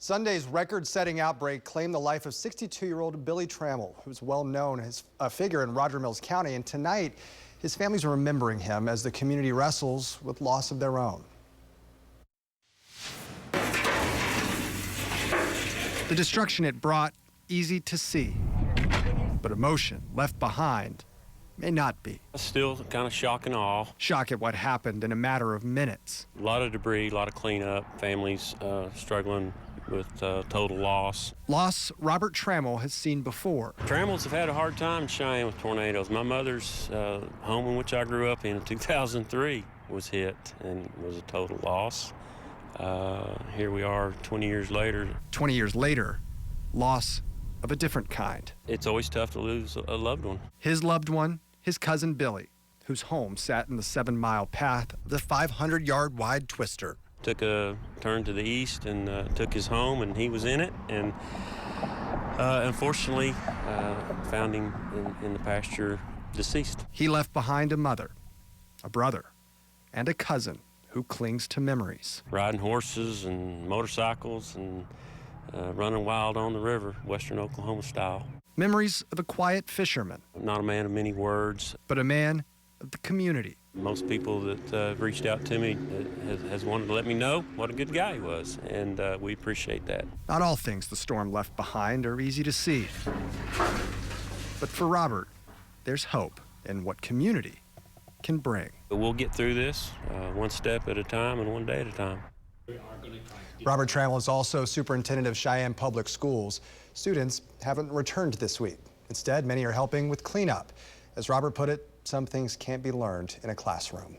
Sunday's record-setting outbreak claimed the life of 62-year-old Billy Trammell, who's well known as a figure in Roger Mills County. And tonight, his family's remembering him as the community wrestles with loss of their own. The destruction it brought, easy to see, but emotion left behind may not be. Still kind of shock and awe. Shock at what happened in a matter of minutes. A lot of debris, a lot of cleanup, families struggling with total loss. Loss Robert Trammell has seen before. Trammells have had a hard time in Cheyenne with tornadoes. My mother's home in which I grew up in 2003 was hit and was a total loss. Here we are 20 years later. 20 years later, loss of a different kind. It's always tough to lose a loved one. His loved one, his cousin Billy, whose home sat in the 7-mile path of the 500-yard wide twister. Took a turn to the east and took his home, and he was in it. And unfortunately, found him in the pasture deceased. He left behind a mother, a brother, and a cousin who clings to memories. Riding horses and motorcycles and running wild on the river, western Oklahoma style. Memories of a quiet fisherman. Not a man of many words. But a man of the community. Most people that have reached out to me has wanted to let me know what a good guy he was, and we appreciate that. Not all things the storm left behind are easy to see. But for Robert, there's hope in what community can bring. We'll get through this one step at a time and one day at a time. Robert Trammell is also superintendent of Cheyenne Public Schools. Students haven't returned this week. Instead, many are helping with cleanup. As Robert put it, some things can't be learned in a classroom.